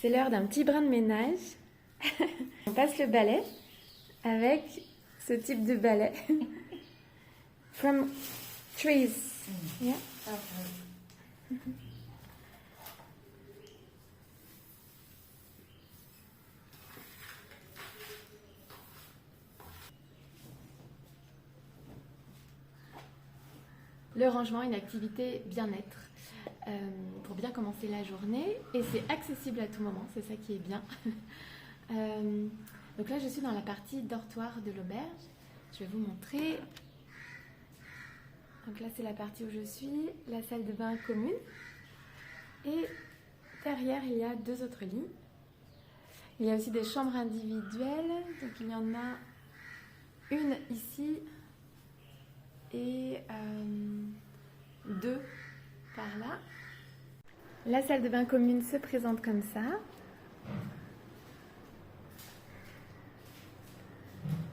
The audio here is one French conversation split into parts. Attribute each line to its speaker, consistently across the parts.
Speaker 1: C'est l'heure d'un petit brin de ménage. On passe le balai avec ce type de balai. From trees. Yeah. Le rangement est une activité bien-être pour bien commencer la journée et c'est accessible à tout moment, c'est ça qui est bien. Donc là je suis dans la partie dortoir de l'auberge, je vais vous montrer. Donc là c'est la partie où je suis, la salle de bain commune et derrière il y a 2 autres lits. Il y a aussi des chambres individuelles, donc il y en a une ici et 2 par là. La salle de bain commune se présente comme ça.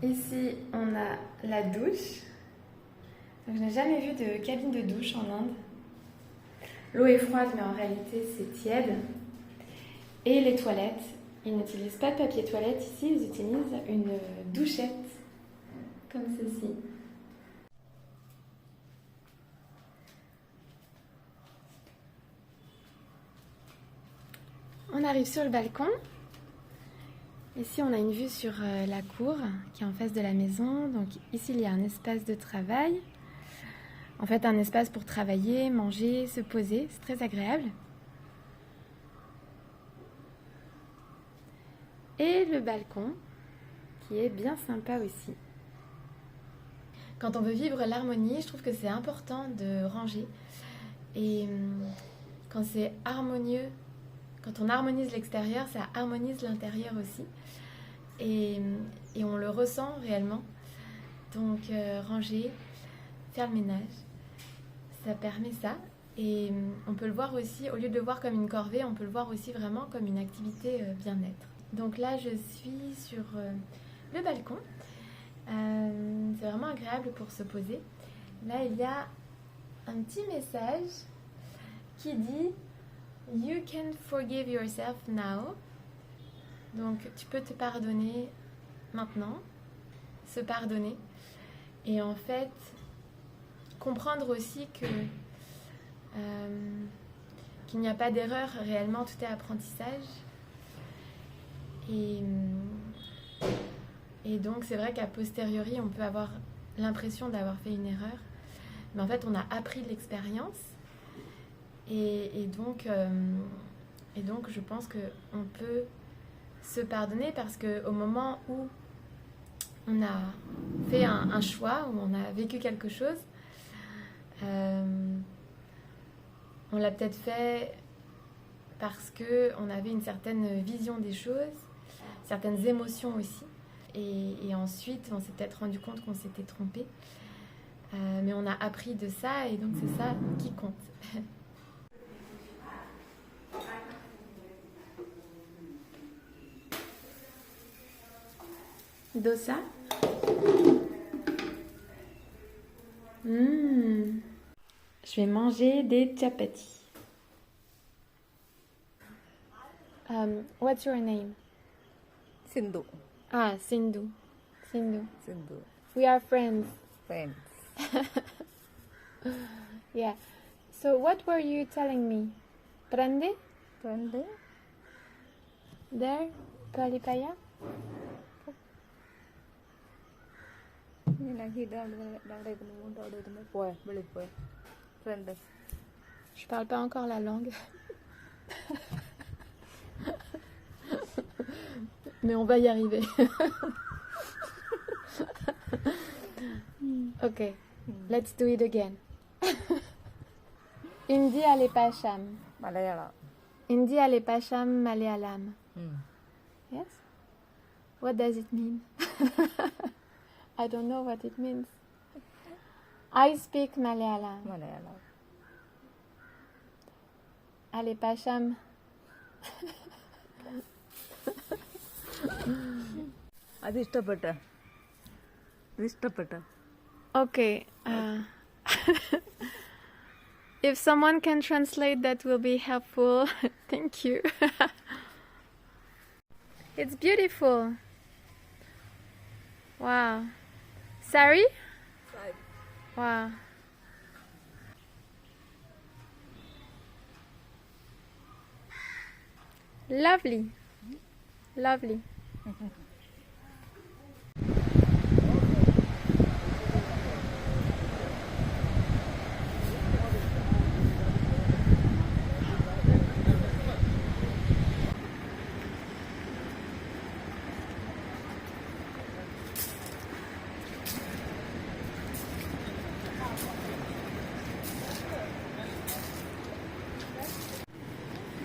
Speaker 1: Ici, on a la douche. Donc, je n'ai jamais vu de cabine de douche en Inde. L'eau est froide, mais en réalité, c'est tiède. Et les toilettes, ils n'utilisent pas de papier toilette ici, ils utilisent une douchette, comme ceci. On arrive sur le balcon. Ici, on a une vue sur la cour qui est en face de la maison. Donc ici, il y a un espace de travail. En fait, un espace pour travailler, manger, se poser. C'est très agréable. Et le balcon qui est bien sympa aussi. Quand on veut vivre l'harmonie, je trouve que c'est important de ranger. Et quand c'est harmonieux, quand on harmonise l'extérieur, ça harmonise l'intérieur aussi. Et on le ressent réellement. Donc ranger, faire le ménage, ça permet ça. Et on peut le voir aussi, au lieu de le voir comme une corvée, on peut le voir aussi vraiment comme une activité bien-être. Donc là, je suis sur le balcon. C'est vraiment agréable pour se poser. Là, il y a un petit message qui dit « You can forgive yourself now ». Donc, tu peux te pardonner maintenant, se pardonner. Et en fait, comprendre aussi que qu'il n'y a pas d'erreur réellement, tout est apprentissage. Et donc, c'est vrai qu'à posteriori, on peut avoir l'impression d'avoir fait une erreur. Mais en fait, on a appris de l'expérience. Et donc, je pense qu'on peut se pardonner parce qu'au moment où on a fait un choix, où on a vécu quelque chose, on l'a peut-être fait parce qu'on avait une certaine vision des choses, certaines émotions aussi. Et ensuite, on s'est peut-être rendu compte qu'on s'était trompé. Mais on a appris de ça et donc c'est ça qui compte. Dosa. Je vais manger des chapatis. What's your name?
Speaker 2: Sindhu.
Speaker 1: Ah, Sindhu. Sindhu.
Speaker 2: Sindhu.
Speaker 1: We are friends.
Speaker 2: Friends.
Speaker 1: Yeah. So what were you telling me? Prende?
Speaker 2: Prende?
Speaker 1: There? Palipaya? Je parle pas encore la langue. Mais on va y arriver. Ok, let's do it again. Hindi Alipasham.
Speaker 2: Malayalam.
Speaker 1: Hindi Alipasham Malayalam. Yes? What does it mean? I don't know what it means. I speak Malayalam.
Speaker 2: Malayalam.
Speaker 1: Alipasham.
Speaker 2: അത് ഇഷ്ടപ്പെട്ട
Speaker 1: Okay. If someone can translate, that will be helpful. Thank you. It's beautiful. Wow. Sari? Wow. Lovely. Lovely.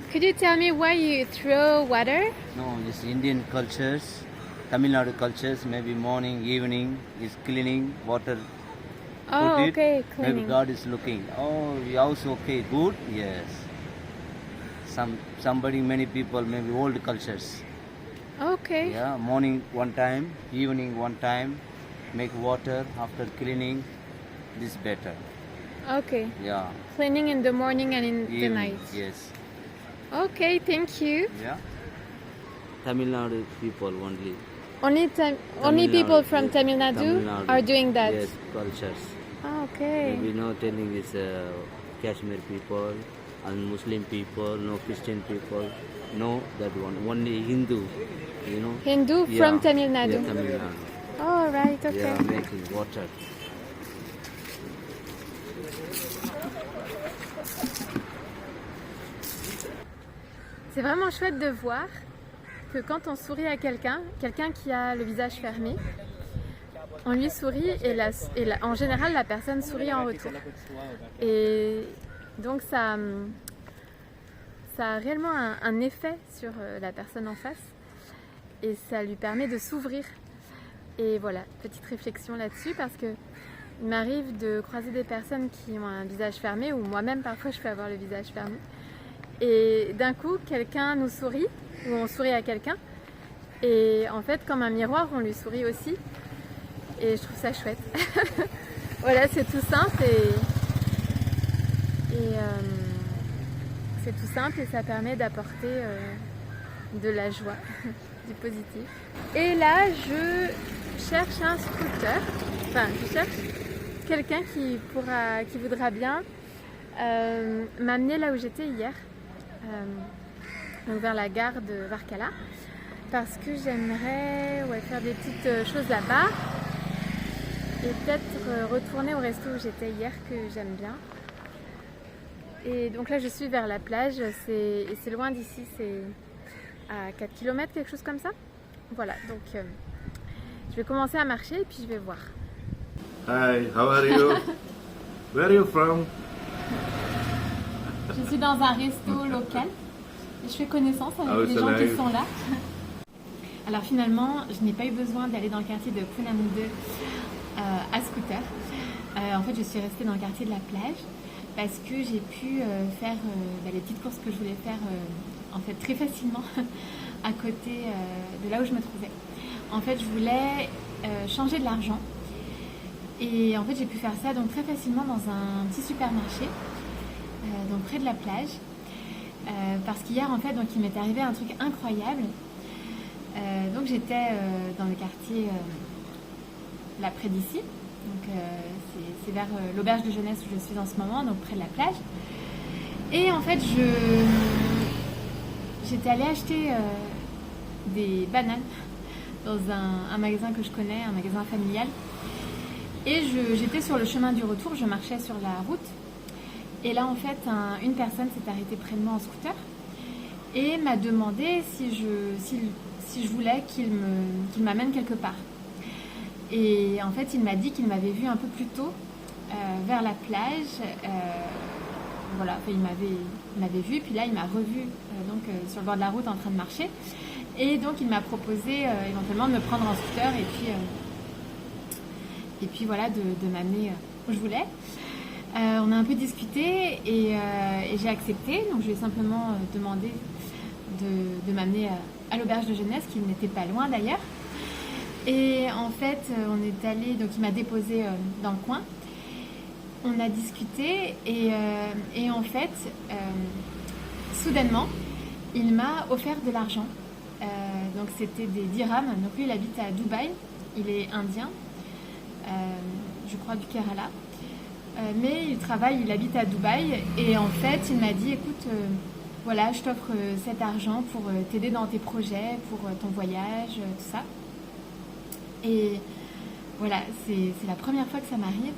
Speaker 1: Could you tell me why you throw water?
Speaker 3: No, it's Indian cultures, Tamil Nadu cultures, maybe morning, evening, is cleaning, water.
Speaker 1: Oh,
Speaker 3: put it.
Speaker 1: okay,
Speaker 3: Maybe
Speaker 1: cleaning.
Speaker 3: God is looking. Oh, your house okay, good? Yes. Somebody, many people, maybe old cultures.
Speaker 1: Okay.
Speaker 3: Yeah, morning one time, evening one time, make water after cleaning. This better.
Speaker 1: Okay.
Speaker 3: Yeah.
Speaker 1: Cleaning in the morning and in the
Speaker 3: Evening,
Speaker 1: night.
Speaker 3: yes.
Speaker 1: Okay, thank you.
Speaker 3: Yeah. Tamil Nadu people only.
Speaker 1: Only
Speaker 3: Tamil
Speaker 1: people
Speaker 3: Nadu,
Speaker 1: from
Speaker 3: yes.
Speaker 1: Tamil Nadu,
Speaker 3: Tamil Nadu.
Speaker 1: are doing that.
Speaker 3: Yes, cultures.
Speaker 1: Ah, okay.
Speaker 3: Maybe no telling is Kashmir people and Muslim people, no Christian people, no that one. Only Hindu, you know.
Speaker 1: Hindu from Tamil Nadu.
Speaker 3: Yeah, Tamil Nadu.
Speaker 1: Oh, right, okay.
Speaker 3: They are making water.
Speaker 1: C'est vraiment chouette de voir que quand on sourit à quelqu'un qui a le visage fermé, on lui sourit et en général la personne sourit en retour. Et donc ça a réellement un effet sur la personne en face et ça lui permet de s'ouvrir. Et voilà, petite réflexion là-dessus parce que il m'arrive de croiser des personnes qui ont un visage fermé ou moi-même parfois je peux avoir le visage fermé. Et d'un coup, quelqu'un nous sourit, ou on sourit à quelqu'un, et en fait, comme un miroir, on lui sourit aussi. Et je trouve ça chouette. Voilà, c'est tout simple c'est tout simple et ça permet d'apporter de la joie, du positif. Et là, je cherche un scooter. Enfin, je cherche quelqu'un qui voudra bien m'amener là où j'étais hier. Donc vers la gare de Varkala parce que j'aimerais faire des petites choses là-bas et peut-être retourner au resto où j'étais hier que j'aime bien. Et donc là je suis vers la plage, c'est loin d'ici, c'est à 4 km, quelque chose comme ça. Voilà, donc je vais commencer à marcher et puis je vais voir.
Speaker 4: Hi, how are you? Where are you from?
Speaker 1: Je suis dans un resto local et je fais connaissance avec
Speaker 4: Ah oui,
Speaker 1: les
Speaker 4: c'est
Speaker 1: gens qui
Speaker 4: live.
Speaker 1: sont là. Alors finalement, je n'ai pas eu besoin d'aller dans le quartier de Punam 2 à scooter. En fait, je suis restée dans le quartier de la plage parce que j'ai pu faire les petites courses que je voulais faire en fait très facilement à côté de là où je me trouvais. En fait, je voulais changer de l'argent et en fait, j'ai pu faire ça donc très facilement dans un petit supermarché. Donc près de la plage parce qu'hier en fait donc il m'est arrivé un truc incroyable donc j'étais dans le quartier là près d'ici donc c'est vers l'auberge de jeunesse où je suis en ce moment donc près de la plage et en fait j'étais allée acheter des bananes dans un magasin que je connais, un magasin familial et j'étais sur le chemin du retour, je marchais sur la route. Et là, en fait, une personne s'est arrêtée près de moi en scooter et m'a demandé si je voulais qu'il m'amène quelque part. Et en fait, il m'a dit qu'il m'avait vu un peu plus tôt vers la plage. Voilà, enfin, il m'avait vu, puis là, il m'a revu sur le bord de la route en train de marcher. Et donc, il m'a proposé éventuellement de me prendre en scooter et puis voilà, de m'amener où je voulais. On a un peu discuté et j'ai accepté, donc je lui ai simplement demandé de m'amener à l'auberge de jeunesse, qui n'était pas loin d'ailleurs. Et en fait, on est allé, donc il m'a déposé dans le coin. On a discuté et en fait, soudainement, il m'a offert de l'argent. Donc c'était des dirhams. Donc lui il habite à Dubaï, il est indien, je crois du Kerala. Mais il habite à Dubaï et en fait il m'a dit écoute, voilà, je t'offre cet argent pour t'aider dans tes projets, pour ton voyage, tout ça. Et voilà, c'est la première fois que ça m'arrive.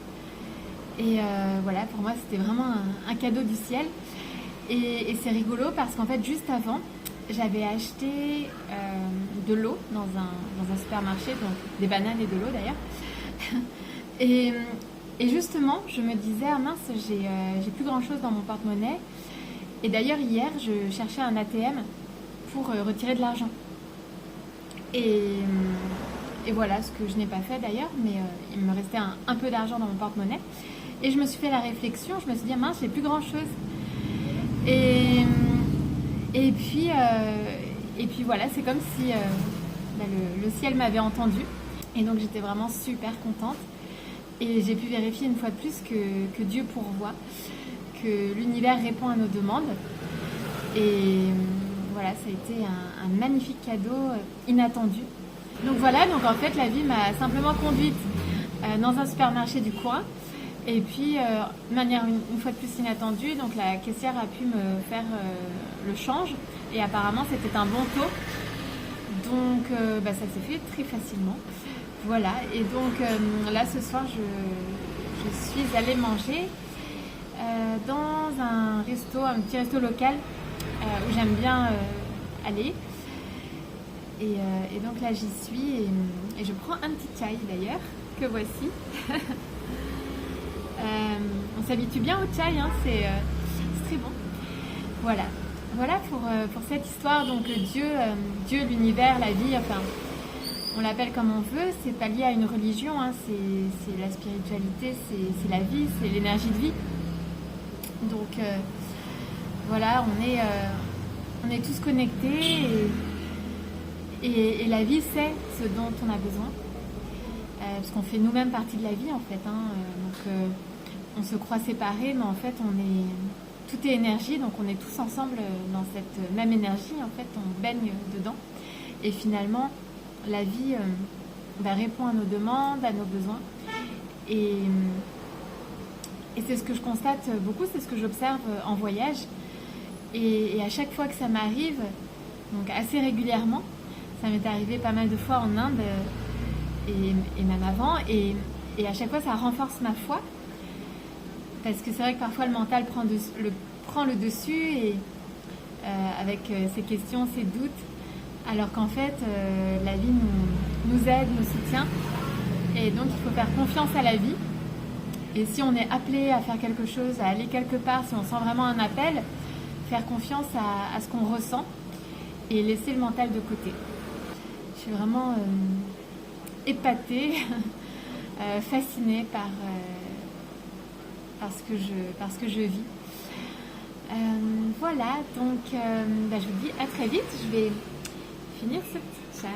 Speaker 1: Et voilà, pour moi c'était vraiment un cadeau du ciel. Et c'est rigolo parce qu'en fait juste avant, j'avais acheté de l'eau dans un supermarché, donc des bananes et de l'eau d'ailleurs. Et justement, je me disais, ah mince, j'ai plus grand chose dans mon porte-monnaie. Et d'ailleurs, hier, je cherchais un ATM pour retirer de l'argent. Et voilà, ce que je n'ai pas fait d'ailleurs, mais il me restait un peu d'argent dans mon porte-monnaie. Et je me suis fait la réflexion, je me suis dit, ah mince, j'ai plus grand chose. Et puis voilà, c'est comme si le ciel m'avait entendu. Et donc j'étais vraiment super contente. Et j'ai pu vérifier une fois de plus que Dieu pourvoit, que l'univers répond à nos demandes. Et voilà, ça a été un magnifique cadeau inattendu. Donc voilà, donc en fait la vie m'a simplement conduite dans un supermarché du coin. Et puis, de manière une fois de plus inattendue, donc la caissière a pu me faire le change. Et apparemment, c'était un bon taux. Donc, ça s'est fait très facilement. Voilà. Et donc, là, ce soir, je suis allée manger dans un petit resto local où j'aime bien aller. Et donc là, j'y suis. Et je prends un petit chai, d'ailleurs, que voici. On s'habitue bien au chai, hein, c'est très bon. Voilà pour cette histoire. Donc Dieu, l'univers, la vie, enfin, on l'appelle comme on veut. C'est pas lié à une religion, hein, c'est la spiritualité, c'est la vie, c'est l'énergie de vie. Donc voilà, on est tous connectés et la vie sait ce dont on a besoin. Parce qu'on fait nous-mêmes partie de la vie en fait, hein. Donc on se croit séparés, mais en fait tout est énergie, donc on est tous ensemble dans cette même énergie, en fait on baigne dedans. Et finalement la vie répond à nos demandes, à nos besoins. Et c'est ce que je constate beaucoup, c'est ce que j'observe en voyage. Et à chaque fois que ça m'arrive, donc assez régulièrement, ça m'est arrivé pas mal de fois en Inde et même avant, et à chaque fois ça renforce ma foi, parce que c'est vrai que parfois le mental prend le dessus et avec ses questions, ses doutes, alors qu'en fait la vie nous aide, nous soutient, et donc il faut faire confiance à la vie. Et si on est appelé à faire quelque chose, à aller quelque part, si on sent vraiment un appel, faire confiance à ce qu'on ressent et laisser le mental de côté. Je suis vraiment épatée, fascinée par ce que je vis. Voilà, donc je vous dis à très vite. Je vais finir ce petit chai.